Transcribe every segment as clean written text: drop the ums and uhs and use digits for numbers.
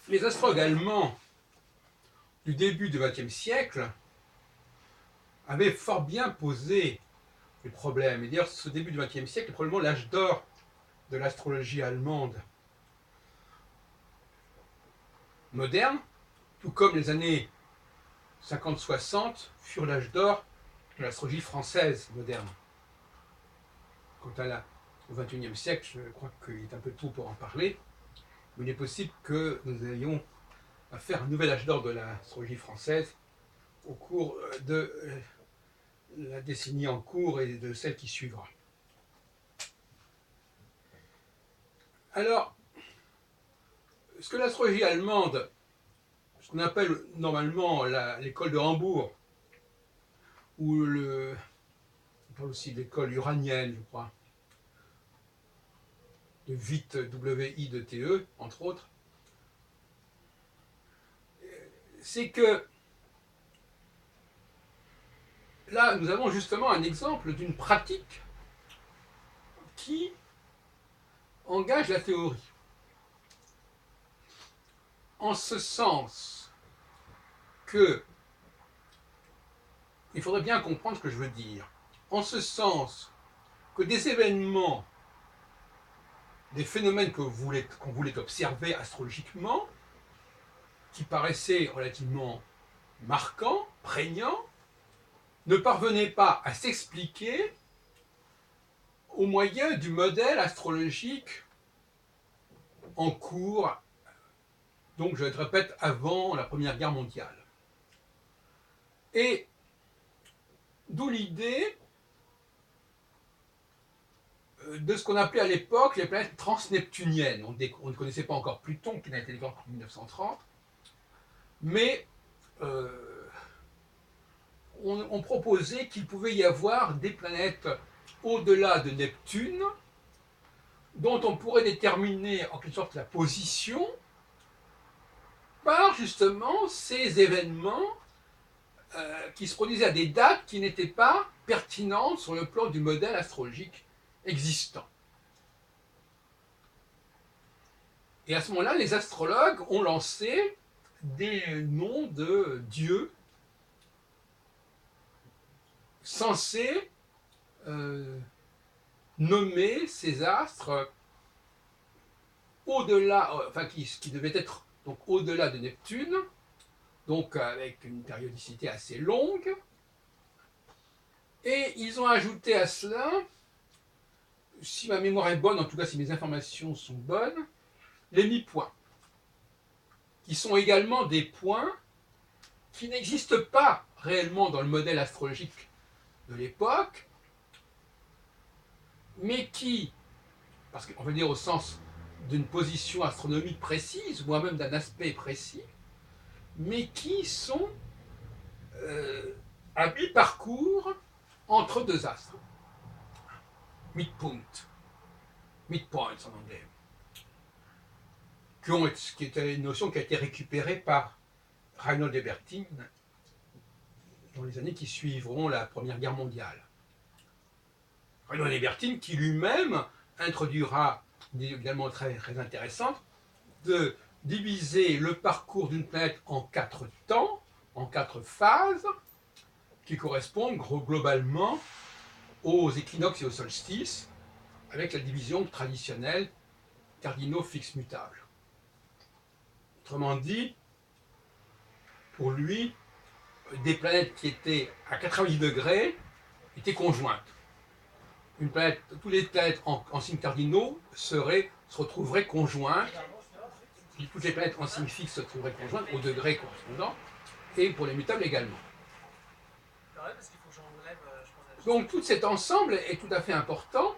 Les astrologues allemands du début du XXe siècle avaient fort bien posé les problèmes. Et d'ailleurs, ce début du XXe siècle est probablement l'âge d'or de l'astrologie allemande moderne, tout comme les années 50-60 furent l'âge d'or de l'astrologie française moderne. Quant au XXIe siècle, je crois qu'il est un peu tôt pour en parler, mais il est possible que nous ayons à faire un nouvel âge d'or de l'astrologie française au cours de la décennie en cours et de celle qui suivra. Alors, ce que l'astrologie allemande, ce qu'on appelle normalement l'école de Hambourg, ou on parle aussi de l'école uranienne, je crois, de Witt, W-I-T-E, entre autres, c'est que là, nous avons justement un exemple d'une pratique qui engage la théorie. En ce sens que, il faudrait bien comprendre ce que je veux dire, en ce sens que des événements, des phénomènes qu'on voulait observer astrologiquement, qui paraissaient relativement marquants, prégnants, ne parvenaient pas à s'expliquer au moyen du modèle astrologique en cours, donc je le répète, avant la Première Guerre mondiale. Et d'où l'idée de ce qu'on appelait à l'époque les planètes transneptuniennes. On ne connaissait pas encore Pluton, qui n'a été découvert qu'en 1930, mais on proposait qu'il pouvait y avoir des planètes au-delà de Neptune, dont on pourrait déterminer en quelque sorte la position par justement ces événements qui se produisaient à des dates qui n'étaient pas pertinentes sur le plan du modèle astrologique existant. Et à ce moment-là, les astrologues ont lancé des noms de dieux censés nommer ces astres au-delà, enfin qui devaient être donc au-delà de Neptune, donc avec une périodicité assez longue. Et ils ont ajouté à cela, si ma mémoire est bonne, en tout cas si mes informations sont bonnes, les mi-points, qui sont également des points qui n'existent pas réellement dans le modèle astrologique de l'époque, mais qui, parce qu'on veut dire au sens d'une position astronomique précise, voire même d'un aspect précis, mais qui sont à mi-parcours entre deux astres. Midpoint, midpoints en anglais, qui est une notion qui a été récupérée par Reinhold Ebertin dans les années qui suivront la Première Guerre mondiale. Reinhold Ebertin qui lui-même introduira une idée également très, très intéressante de diviser le parcours d'une planète en 4 temps, en 4 phases, qui correspondent globalement aux équinoxes et aux solstices, avec la division traditionnelle cardinaux fixes mutables. Autrement dit, pour lui, des planètes qui étaient à 90 degrés étaient conjointes. Toutes les planètes en signes cardinaux se retrouveraient conjointes. Toutes les planètes en signes fixes se trouveraient conjointes au degré correspondant, et pour les mutables également. Donc tout cet ensemble est tout à fait important,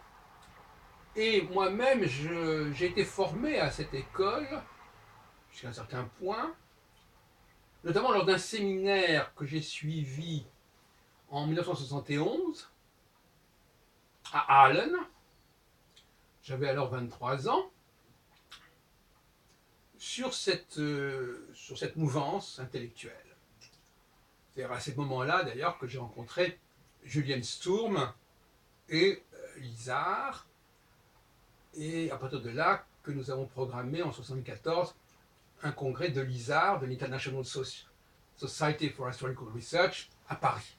et moi-même j'ai été formé à cette école jusqu'à un certain point, notamment lors d'un séminaire que j'ai suivi en 1971 à Aalen. J'avais alors 23 ans, sur cette mouvance intellectuelle. C'est à ce moment-là d'ailleurs que j'ai rencontré Julien Sturm et Lizard, et à partir de là que nous avons programmé en 1974 un congrès de l'ISAR, de l'International Society for Astrological Research, à Paris,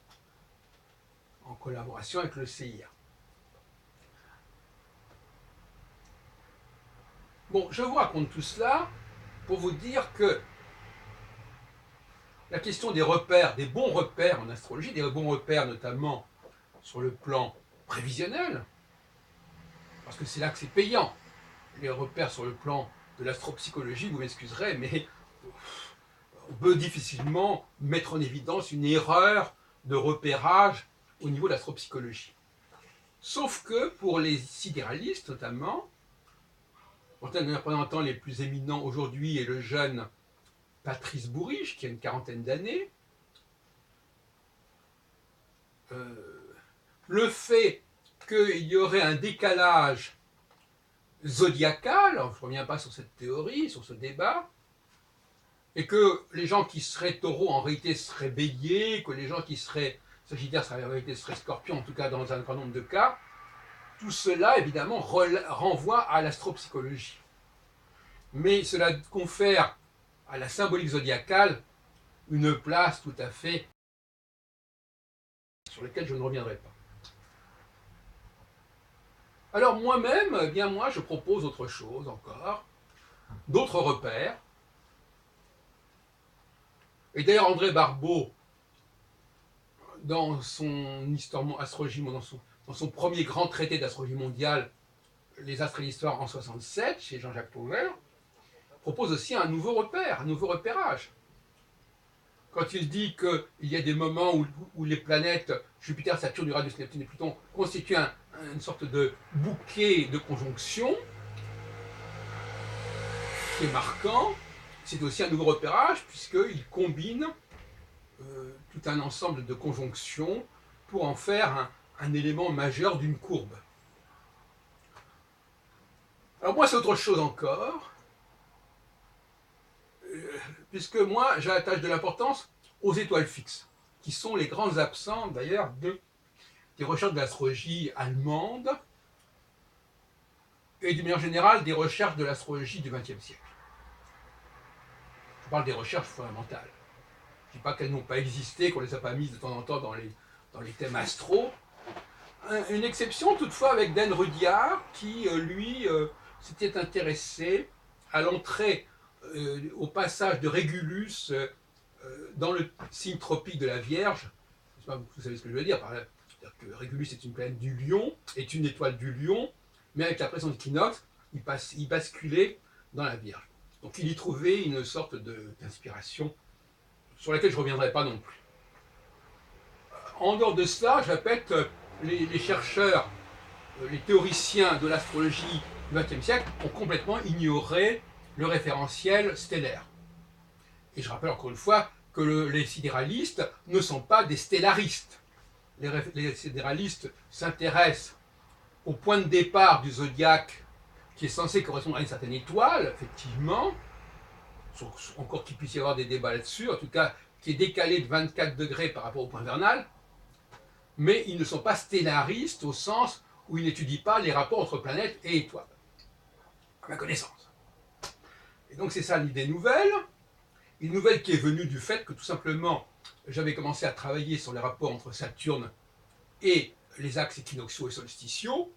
en collaboration avec le CIA. Bon, je vous raconte tout cela pour vous dire que la question des repères, des bons repères en astrologie, des bons repères notamment sur le plan prévisionnel, parce que c'est là que c'est payant, les repères sur le plan de l'astropsychologie, vous m'excuserez, mais on peut difficilement mettre en évidence une erreur de repérage au niveau de l'astropsychologie. Sauf que pour les sidéralistes notamment, dont un des représentants les plus éminents aujourd'hui est le jeune Patrice Bourriche, qui a une quarantaine d'années, le fait qu'il y aurait un décalage zodiacal, alors je ne reviens pas sur cette théorie, sur ce débat, et que les gens qui seraient taureaux en réalité seraient béliers, que les gens qui seraient sagittaires en réalité seraient scorpions, en tout cas dans un grand nombre de cas, tout cela évidemment renvoie à l'astropsychologie. Mais cela confère à la symbolique zodiacale une place tout à fait sur laquelle je ne reviendrai pas. Alors moi-même, eh bien moi je propose autre chose encore, d'autres repères. Et d'ailleurs André Barbeau, dans son histoire astrologie, dans son premier grand traité d'astrologie mondiale, Les astres et l'histoire en 67, chez Jean-Jacques Pauvert, propose aussi un nouveau repère, un nouveau repérage. Quand il dit qu'il y a des moments où les planètes Jupiter, Saturne, Uranus, Neptune et Pluton constituent une sorte de bouquet de conjonctions, qui est marquant, c'est aussi un nouveau repérage puisqu'il combine tout un ensemble de conjonctions pour en faire un élément majeur d'une courbe. Alors moi c'est autre chose encore, puisque moi j'attache de l'importance aux étoiles fixes, qui sont les grands absents d'ailleurs des recherches de l'astrologie allemande et d'une manière générale des recherches de l'astrologie du XXe siècle. Je parle des recherches fondamentales. Je ne dis pas qu'elles n'ont pas existé, qu'on ne les a pas mises de temps en temps dans les thèmes astro. Une exception toutefois avec Dan Rudyard qui, lui, s'était intéressé à l'entrée, au passage de Régulus dans le signe tropique de la Vierge. Je sais pas, vous savez ce que je veux dire par là. C'est-à-dire que Régulus est une planète du Lion, est une étoile du Lion, mais avec la présence d'équinoxe, il basculait dans la Vierge. Donc il y trouvait une sorte d'inspiration sur laquelle je ne reviendrai pas non plus. En dehors de cela, je répète, les chercheurs, les théoriciens de l'astrologie du XXe siècle ont complètement ignoré le référentiel stellaire. Et je rappelle encore une fois que les sidéralistes ne sont pas des stellaristes. Les sidéralistes s'intéressent au point de départ du zodiaque qui est censé correspondre à une certaine étoile, effectivement, encore qu'il puisse y avoir des débats là-dessus, en tout cas qui est décalé de 24 degrés par rapport au point vernal, mais ils ne sont pas stellaristes au sens où ils n'étudient pas les rapports entre planètes et étoiles, à ma connaissance. Et donc c'est ça l'idée nouvelle, une nouvelle qui est venue du fait que tout simplement j'avais commencé à travailler sur les rapports entre Saturne et les axes équinoxiaux et solsticiaux,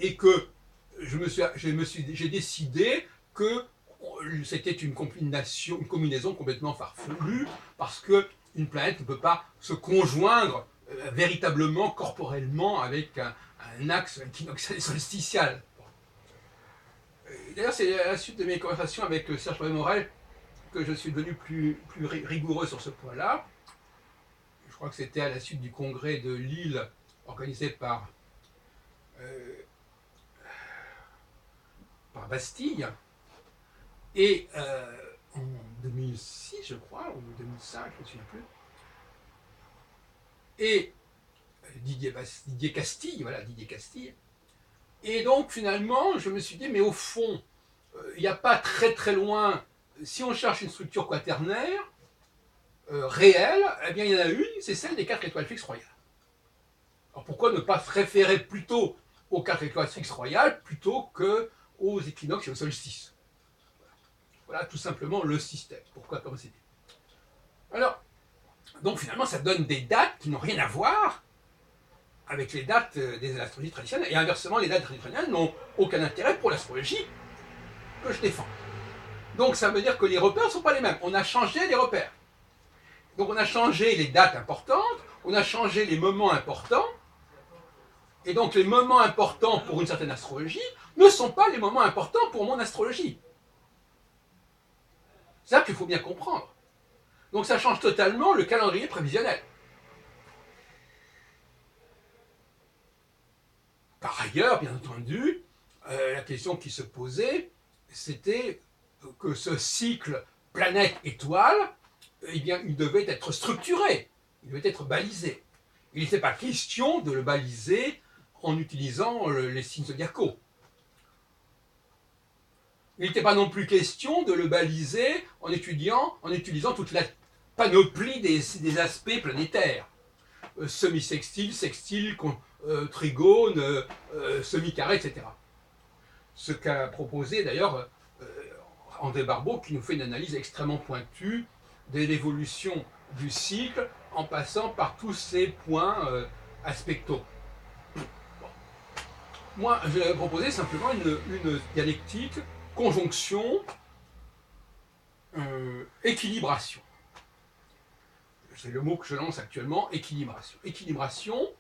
et que j'ai décidé que c'était une combinaison complètement farfelue, parce qu'une planète ne peut pas se conjoindre véritablement, corporellement, avec un axe équinoxial et solsticial. D'ailleurs, c'est à la suite de mes conversations avec Serge Morel que je suis devenu plus rigoureux sur ce point-là. Je crois que c'était à la suite du congrès de Lille organisé par Bastille. Et en 2006, je crois, ou 2005, je ne me souviens plus. Et Didier Castille, voilà, Didier Castille. Et donc, finalement, je me suis dit, mais au fond, il n'y a pas très très loin, si on cherche une structure quaternaire réelle, eh bien, il y en a une, c'est celle des 4 étoiles fixes royales. Alors, pourquoi ne pas se référer plutôt aux 4 étoiles fixes royales plutôt qu'aux équinoxes et aux solstices? Voilà tout simplement le système. Pourquoi comme c'est dit. Alors, donc finalement, ça donne des dates qui n'ont rien à voir avec les dates des astrologies traditionnelles. Et inversement, les dates traditionnelles n'ont aucun intérêt pour l'astrologie que je défends. Donc ça veut dire que les repères ne sont pas les mêmes. On a changé les repères. Donc on a changé les dates importantes, on a changé les moments importants, et donc les moments importants pour une certaine astrologie ne sont pas les moments importants pour mon astrologie. C'est ça qu'il faut bien comprendre. Donc ça change totalement le calendrier prévisionnel. Par ailleurs, bien entendu, la question qui se posait, c'était que ce cycle planète-étoile, eh bien, il devait être structuré, il devait être balisé. Il n'était pas question de le baliser en utilisant les signes zodiacaux. Il n'était pas non plus question de le baliser en utilisant toute la panoplie des aspects planétaires. Semi-sextile, sextile, trigone, semi-carré, etc. Ce qu'a proposé d'ailleurs André Barbeau, qui nous fait une analyse extrêmement pointue de l'évolution du cycle en passant par tous ces points aspectaux. Bon. Moi, je vais proposer simplement une dialectique, conjonction, équilibration. C'est le mot que je lance actuellement, équilibration. Équilibration,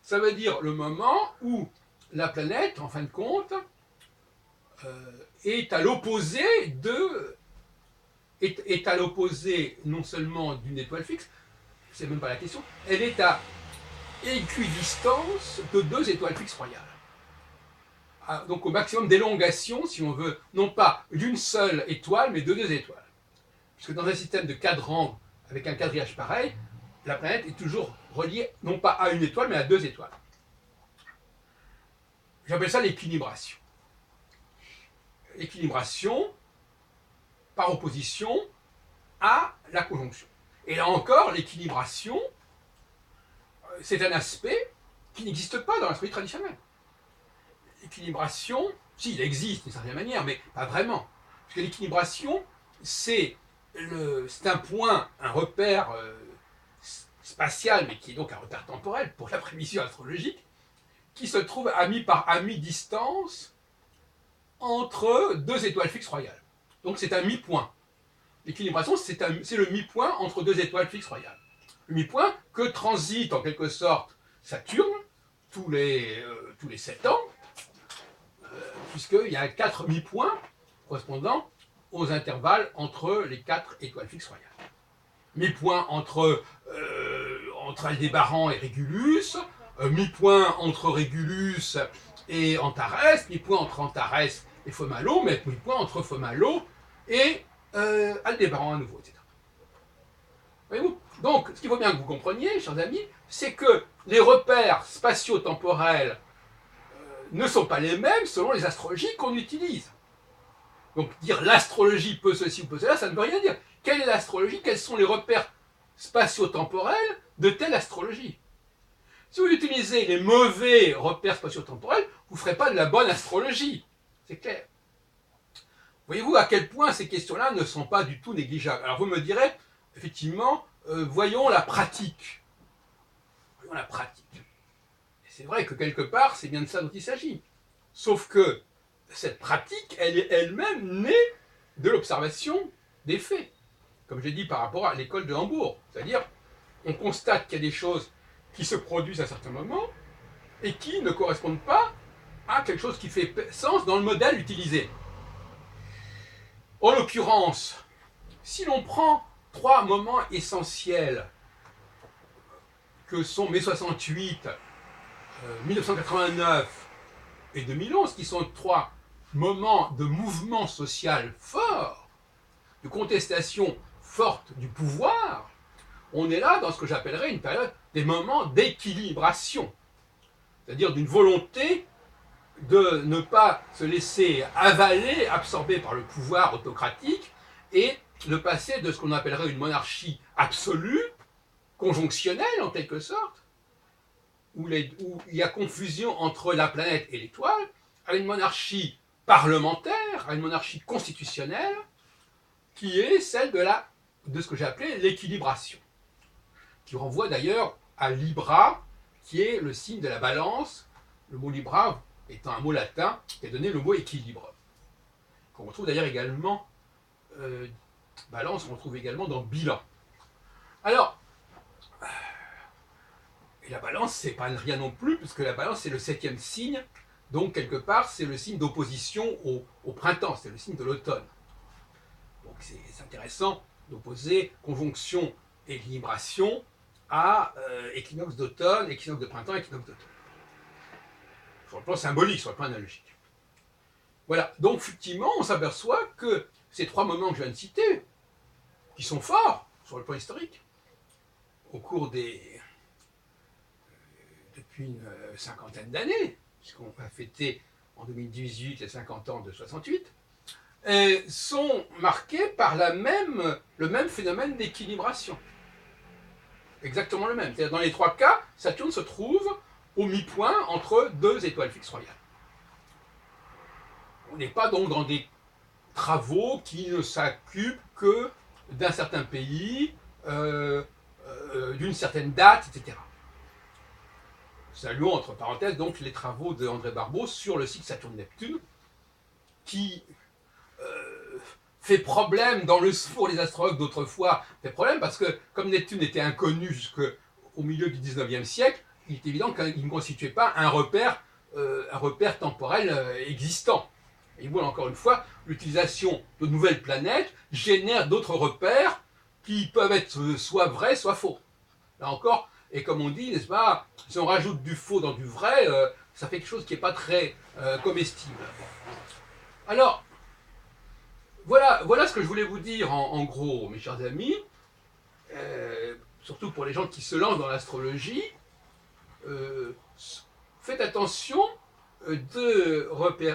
ça veut dire le moment où la planète, en fin de compte, est à l'opposé non seulement d'une étoile fixe, c'est même pas la question, elle est à équidistance de deux étoiles fixes royales. Donc au maximum d'élongation, si on veut, non pas d'une seule étoile, mais de deux étoiles. Puisque dans un système de cadran avec un quadrillage pareil, la planète est toujours reliée non pas à une étoile, mais à deux étoiles. J'appelle ça l'équilibration. L'équilibration par opposition à la conjonction. Et là encore, l'équilibration, c'est un aspect qui n'existe pas dans l'astrologie traditionnelle. L'équilibration, si, il existe d'une certaine manière, mais pas vraiment. Parce que l'équilibration, c'est un point, un repère spatial, mais qui est donc un repère temporel pour la prévision astrologique, qui se trouve à mi-distance entre deux étoiles fixes royales. Donc c'est un mi-point. L'équilibration, c'est le mi-point entre deux étoiles fixes royales. Le mi-point que transite en quelque sorte Saturne tous les 7 ans, puisqu'il y a 4 mi-points correspondant aux intervalles entre les 4 étoiles fixes royales. Mi-point entre Aldébaran et Régulus, mi-point entre Régulus et Antares, mi-point entre Antares et Fomalhaut, mais mi-point entre Fomalhaut et Aldébaran à nouveau, etc. Voyez-vous ? Donc, ce qu'il faut bien que vous compreniez, chers amis, c'est que les repères spatio-temporels ne sont pas les mêmes selon les astrologies qu'on utilise. Donc, dire l'astrologie peut ceci ou peut cela, ça ne veut rien dire. Quelle est l'astrologie ? Quels sont les repères spatio-temporels de telle astrologie ? Si vous utilisez les mauvais repères spatio-temporels, vous ne ferez pas de la bonne astrologie. C'est clair. Voyez-vous à quel point ces questions-là ne sont pas du tout négligeables. Alors vous me direz, effectivement, voyons la pratique. Voyons la pratique. Et c'est vrai que quelque part, c'est bien de ça dont il s'agit. Sauf que cette pratique, elle est elle-même née de l'observation des faits. Comme j'ai dit par rapport à l'école de Hambourg. C'est-à-dire, on constate qu'il y a des choses qui se produisent à certains moments et qui ne correspondent pas à quelque chose qui fait sens dans le modèle utilisé. En l'occurrence, si l'on prend 3 moments essentiels que sont mai 68, 1989 et 2011, qui sont 3 moments de mouvement social fort, de contestation forte du pouvoir, on est là dans ce que j'appellerais une période des moments d'équilibration, c'est-à-dire d'une volonté de ne pas se laisser avaler, absorber par le pouvoir autocratique, et de passer de ce qu'on appellerait une monarchie absolue, conjonctionnelle en quelque sorte, où il y a confusion entre la planète et l'étoile, à une monarchie parlementaire, à une monarchie constitutionnelle, qui est celle de ce que j'ai appelé l'équilibration, qui renvoie d'ailleurs à Libra, qui est le signe de la balance, le mot Libra étant un mot latin qui a donné le mot équilibre, qu'on retrouve d'ailleurs également, balance, on retrouve également dans bilan. Alors, et la balance, c'est pas rien non plus, puisque la balance, c'est le 7e signe, donc quelque part, c'est le signe d'opposition au printemps, c'est le signe de l'automne. Donc c'est intéressant d'opposer conjonction et équilibration à équinoxe d'automne, équinoxe de printemps, équinoxe d'automne. Sur le plan symbolique, sur le plan analogique. Voilà, donc effectivement, on s'aperçoit que ces 3 moments que je viens de citer, qui sont forts sur le plan historique, au cours depuis une cinquantaine d'années, puisqu'on va fêter en 2018 les 50 ans de 68, sont marqués par le même phénomène d'équilibration. Exactement le même. C'est-à-dire dans les 3 cas, Saturne se trouve au mi-point entre 2 étoiles fixes royales. On n'est pas donc dans des travaux qui ne s'occupent que d'un certain pays, d'une certaine date, etc. Saluons entre parenthèses donc les travaux d'André Barbeau sur le cycle Saturne-Neptune, qui fait problème dans le pour les astrologues d'autrefois, fait problème parce que comme Neptune était inconnu jusqu'au milieu du 19e siècle, il est évident qu'il ne constituait pas un repère temporel existant. Et voilà, encore une fois, l'utilisation de nouvelles planètes génère d'autres repères qui peuvent être soit vrais, soit faux. Là encore, et comme on dit, n'est-ce pas, si on rajoute du faux dans du vrai, ça fait quelque chose qui n'est pas très comestible. Alors, voilà ce que je voulais vous dire en gros, mes chers amis, surtout pour les gens qui se lancent dans l'astrologie. Faites attention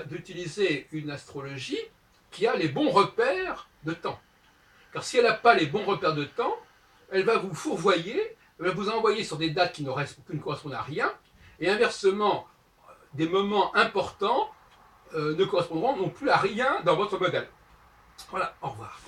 d'utiliser une astrologie qui a les bons repères de temps. Car si elle n'a pas les bons repères de temps, elle va vous fourvoyer, elle va vous envoyer sur des dates qui ne correspondent à rien, et inversement, des moments importants ne correspondront non plus à rien dans votre modèle. Voilà, au revoir.